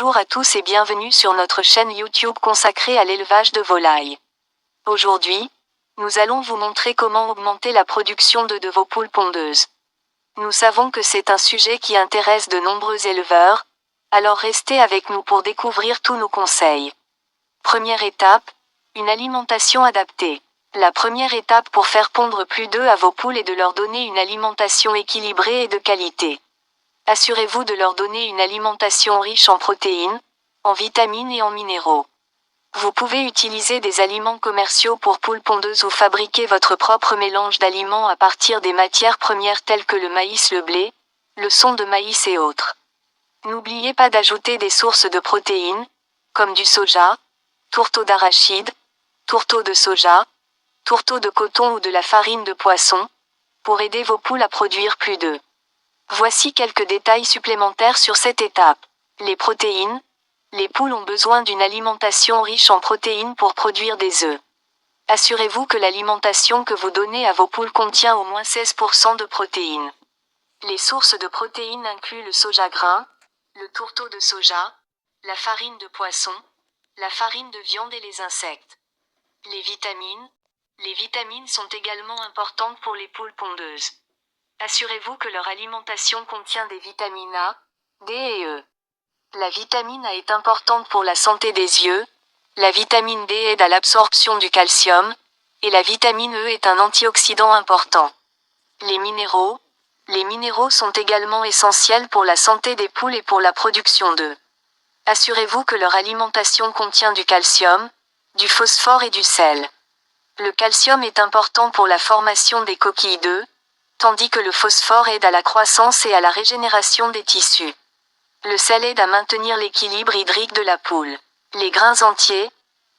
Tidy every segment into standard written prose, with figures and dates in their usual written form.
Bonjour à tous et bienvenue sur notre chaîne YouTube consacrée à l'élevage de volailles. Aujourd'hui, nous allons vous montrer comment augmenter la production de vos poules pondeuses. Nous savons que c'est un sujet qui intéresse de nombreux éleveurs, alors restez avec nous pour découvrir tous nos conseils. Première étape, une alimentation adaptée. La première étape pour faire pondre plus d'œufs à vos poules est de leur donner une alimentation équilibrée et de qualité. Assurez-vous de leur donner une alimentation riche en protéines, en vitamines et en minéraux. Vous pouvez utiliser des aliments commerciaux pour poules pondeuses ou fabriquer votre propre mélange d'aliments à partir des matières premières telles que le maïs, le blé, le son de maïs et autres. N'oubliez pas d'ajouter des sources de protéines, comme du soja, tourteaux d'arachide, tourteaux de soja, tourteaux de coton ou de la farine de poisson, pour aider vos poules à produire plus d'œufs. Voici quelques détails supplémentaires sur cette étape. Les protéines. Les poules ont besoin d'une alimentation riche en protéines pour produire des œufs. Assurez-vous que l'alimentation que vous donnez à vos poules contient au moins 16% de protéines. Les sources de protéines incluent le soja grain, le tourteau de soja, la farine de poisson, la farine de viande et les insectes. Les vitamines. Les vitamines sont également importantes pour les poules pondeuses. Assurez-vous que leur alimentation contient des vitamines A, D et E. La vitamine A est importante pour la santé des yeux, la vitamine D aide à l'absorption du calcium, et la vitamine E est un antioxydant important. Les minéraux. Les minéraux sont également essentiels pour la santé des poules et pour la production d'œufs. Assurez-vous que leur alimentation contient du calcium, du phosphore et du sel. Le calcium est important pour la formation des coquilles d'œufs, tandis que le phosphore aide à la croissance et à la régénération des tissus. Le sel aide à maintenir l'équilibre hydrique de la poule. Les grains entiers.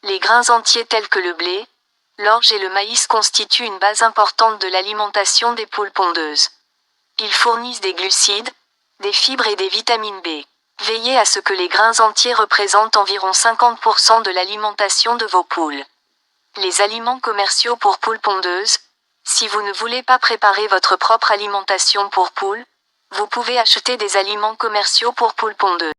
Les grains entiers tels que le blé, l'orge et le maïs constituent une base importante de l'alimentation des poules pondeuses. Ils fournissent des glucides, des fibres et des vitamines B. Veillez à ce que les grains entiers représentent environ 50% de l'alimentation de vos poules. Les aliments commerciaux pour poules pondeuses. Si vous ne voulez pas préparer votre propre alimentation pour poules, vous pouvez acheter des aliments commerciaux pour poules pondeuses.